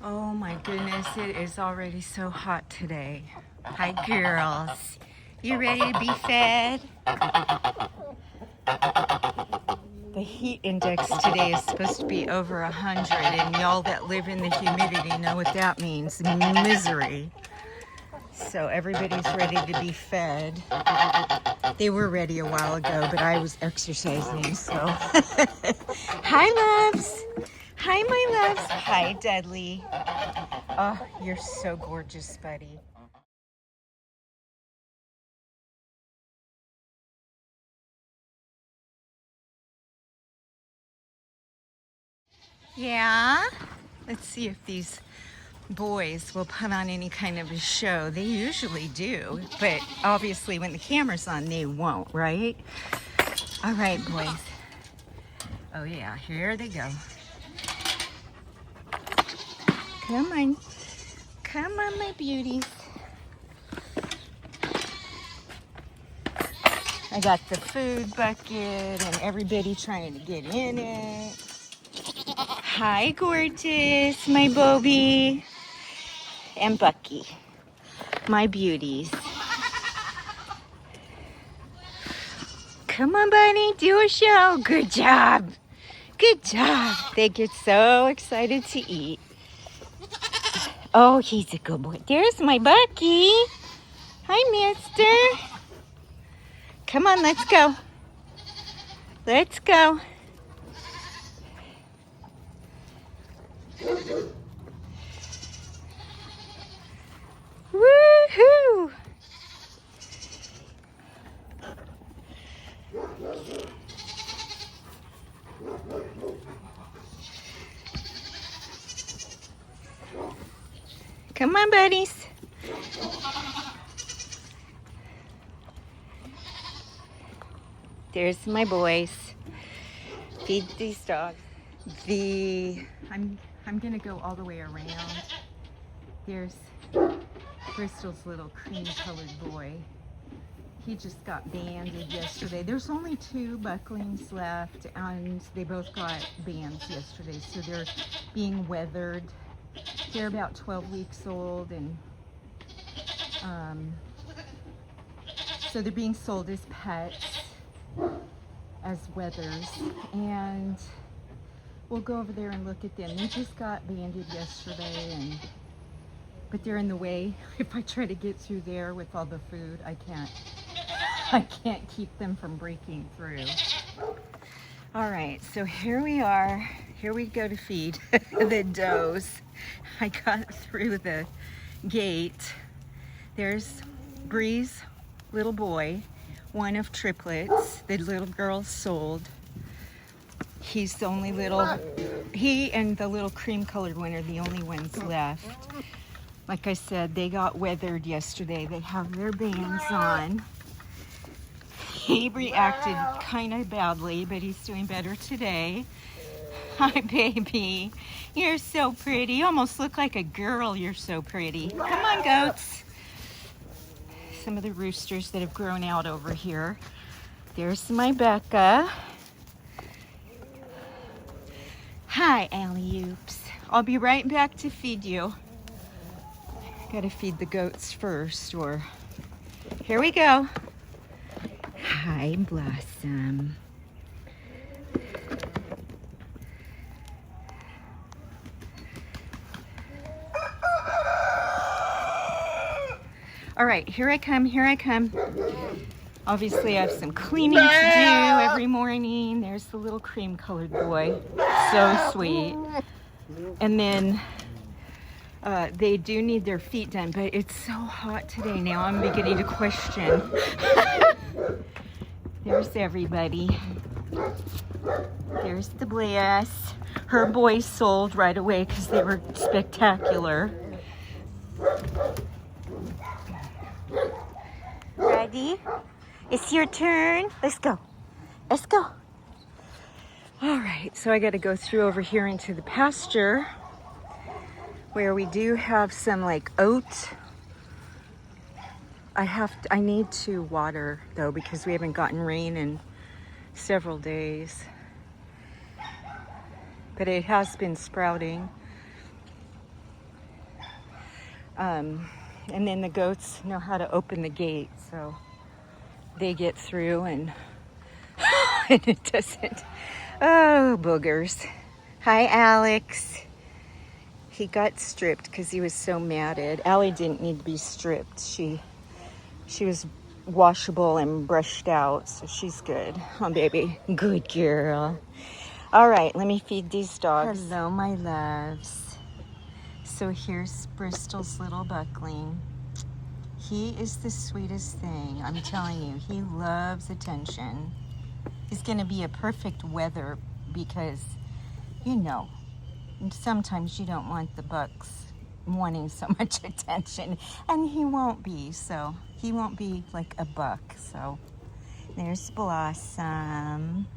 Oh my goodness, it is already so hot today. Hi girls. You ready to be fed? The heat index today is supposed to be over 100, and y'all that live in the humidity know what that means. Misery. So everybody's ready to be fed. They were ready a while ago, but I was exercising, so. Hi, loves. Hi, my loves. Hi, Dudley. Oh, you're so gorgeous, buddy. Yeah? Let's see if these boys will put on any kind of a show. They usually do, but obviously when the camera's on, they won't, right? All right, boys. Oh yeah, here they go. Come on. Come on, my beauties. I got the food bucket and everybody trying to get in it. Hi, gorgeous, my Bobby. And Bucky, my beauties. Come on, bunny, do a show. Good job. Good job. They get so excited to eat. Oh, he's a good boy. There's my Bucky. Hi, mister. Come on, let's go. Let's go. Woohoo! Come on, buddies. There's my boys. Feed these dogs. I'm gonna go all the way around. There's Bristol's little cream-colored boy. He just got banded yesterday. There's only 2 bucklings left, and they both got bands yesterday, so they're being weathered. They're about 12 weeks old, and so they're being sold as pets, as weathers, and we'll go over there and look at them. They just got banded yesterday, but they're in the way. If I try to get through there with all the food, I can't keep them from breaking through. All right, so here we are. Here we go to feed the does. I got through the gate. There's Bree's little boy, one of triplets. The little girl sold. He's the only little, he and the little cream-colored one are the only ones left. Like I said, they got weathered yesterday. They have their bands on. He reacted kind of badly, but he's doing better today. Hi, baby. You're so pretty. You almost look like a girl. You're so pretty. Come on, goats. Some of the roosters that have grown out over here. There's my Becca. Hi, alley-oops. I'll be right back to feed you. Gotta feed the goats first, or here we go. Hi, Blossom. All right, here I come, here I come. Obviously, I have some cleaning to do every morning. There's the little cream-colored boy. So sweet. And then they do need their feet done, but it's so hot today now. I'm beginning to question. There's everybody. There's the Bliss. Her boys sold right away because they were spectacular. Ready? It's your turn. Let's go. Let's go. All right, so I got to go through over here into the pasture where we do have some like oat. I need to water though because we haven't gotten rain in several days. But it has been sprouting. And then the goats know how to open the gate, so they get through and, and it doesn't. Oh, boogers. Hi, Alex. He got stripped because he was so matted. Allie didn't need to be stripped. She was washable and brushed out, so she's good. Oh, baby. Good girl. All right, let me feed these dogs. Hello, my loves. So here's Bristol's little buckling. He is the sweetest thing. I'm telling you, he loves attention. He's going to be a perfect wether because, you know, sometimes you don't want the bucks wanting so much attention, and he won't be, so he won't be like a buck. So there's Blossom.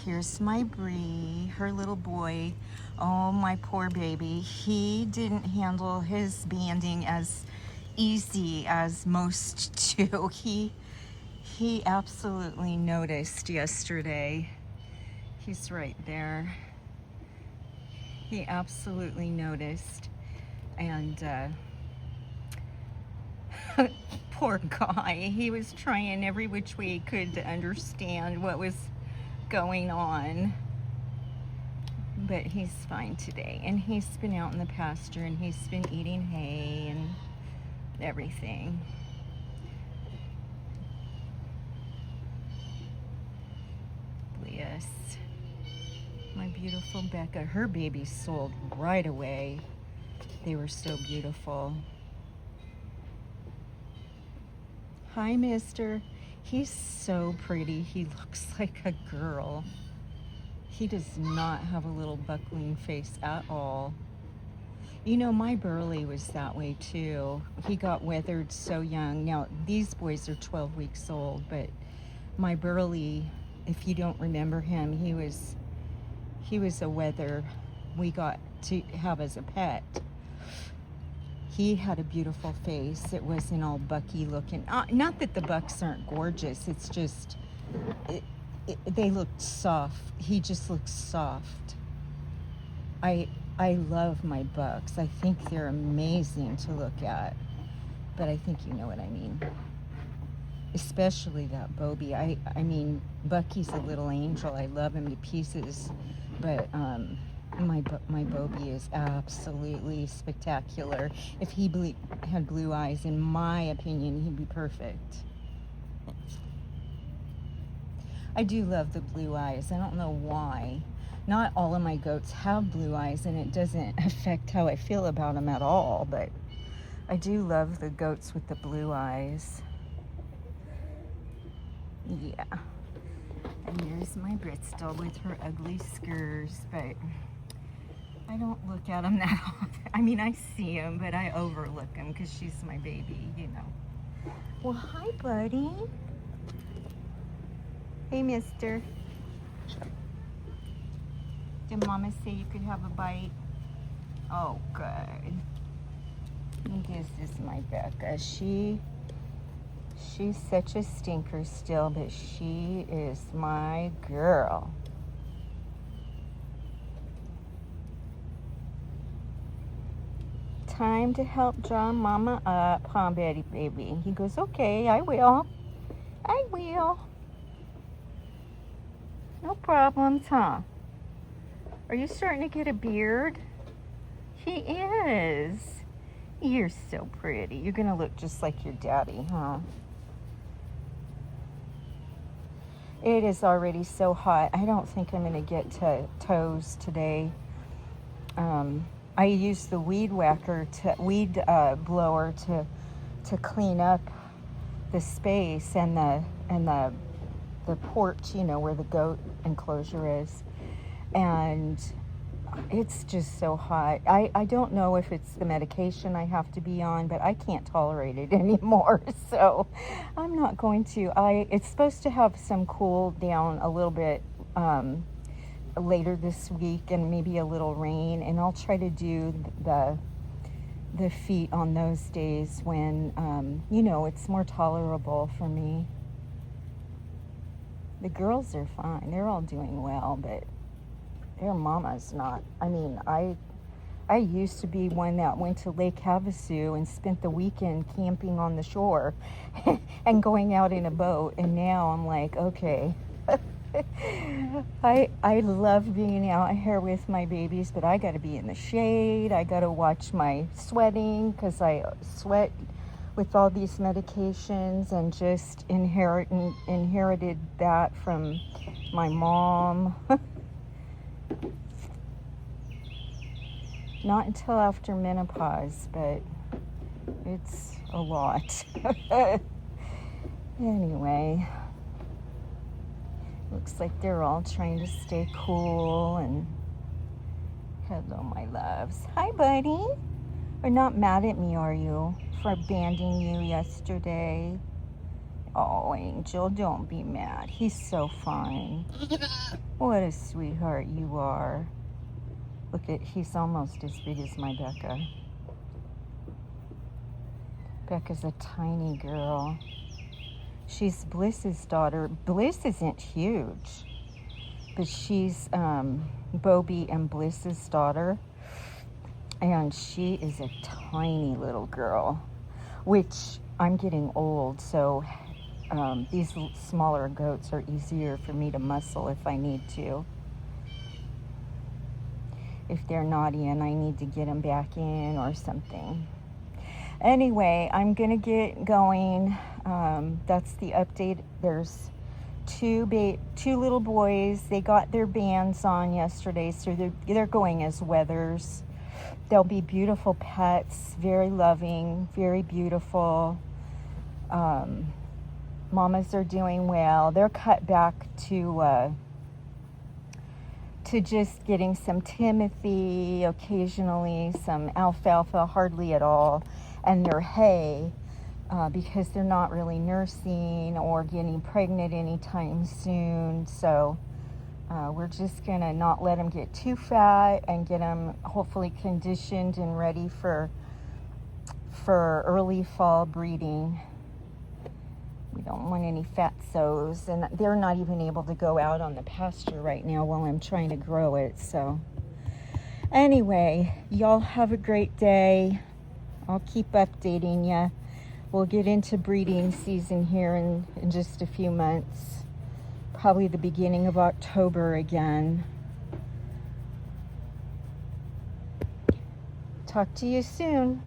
Here's my Bree, her little boy. Oh, my poor baby. He didn't handle his banding as easy as most do. He absolutely noticed yesterday. He's right there. He absolutely noticed. And poor guy, he was trying every which way he could to understand what was going on. But he's fine today. And he's been out in the pasture and he's been eating hay and everything. Yes. My beautiful Becca. Her babies sold right away. They were so beautiful. Hi, mister. He's so pretty. He looks like a girl. He does not have a little buckling face at all. You know, my Burley was that way too. He got weathered so young. Now, these boys are 12 weeks old, but my Burley, if you don't remember him, he was a wether we got to have as a pet. He had a beautiful face. It wasn't all bucky looking. Not that the bucks aren't gorgeous. It's just, they looked soft. He just looks soft. I love my bucks. I think they're amazing to look at. But I think you know what I mean. Especially that Bobby. I mean, Bucky's a little angel. I love him to pieces. But my Bobby is absolutely spectacular. If he had blue eyes, in my opinion, he'd be perfect. I do love the blue eyes. I don't know why. Not all of my goats have blue eyes, and it doesn't affect how I feel about them at all, but I do love the goats with the blue eyes. Yeah. And there's my Bristol with her ugly skers, but I don't look at them that often. I mean, I see them, but I overlook them because she's my baby, you know. Well, hi, buddy. Hey, mister. Did Mama say you could have a bite? Oh, good. This is my Becca. She's such a stinker still, but she is my girl. Time to help draw Mama up, huh, Betty baby? He goes, okay, I will. I will. No problems, huh? Are you starting to get a beard? He is. You're so pretty. You're going to look just like your daddy, huh? It is already so hot. I don't think I'm going to get to toes today. I use the weed blower to clean up the space and the porch, you know, where the goat enclosure is. And it's just so hot. I don't know if it's the medication I have to be on, but I can't tolerate it anymore. So I'm not going to. It's supposed to have some cool down a little bit later this week and maybe a little rain. And I'll try to do the feet on those days when, you know, it's more tolerable for me. The girls are fine. They're all doing well, but their mama's not. I mean, I I used to be one that went to Lake Havasu and spent the weekend camping on the shore and going out in a boat. And now I'm like, okay, I love being out here with my babies, but I got to be in the shade. I got to watch my sweating because I sweat with all these medications and just inherited that from my mom. Not until after menopause, but it's a lot. Anyway, looks like they're all trying to stay cool. And hello, my loves. Hi, buddy. You're not mad at me, are you, for banding you yesterday? Oh, Angel, don't be mad. He's so fine. What a sweetheart you are. Look at, he's almost as big as my Becca. Becca's a tiny girl. She's Bliss's daughter. Bliss isn't huge, but she's Bobby and Bliss's daughter. And she is a tiny little girl, which I'm getting old, so these smaller goats are easier for me to muscle if I need to. If they're naughty and I need to get them back in or something. Anyway, I'm gonna get going. That's the update. There's two little boys. They got their bands on yesterday, so they're going as wethers. They'll be beautiful pets, very loving, very beautiful. Mamas are doing well. They're cut back to just getting some Timothy, occasionally some alfalfa, hardly at all, and their hay, because they're not really nursing or getting pregnant anytime soon. So we're just gonna not let them get too fat and get them hopefully conditioned and ready for early fall breeding. We don't want any fatsos, and they're not even able to go out on the pasture right now while I'm trying to grow it. So anyway, y'all have a great day. I'll keep updating you. We'll get into breeding season here in just a few months, probably the beginning of October again. Talk to you soon.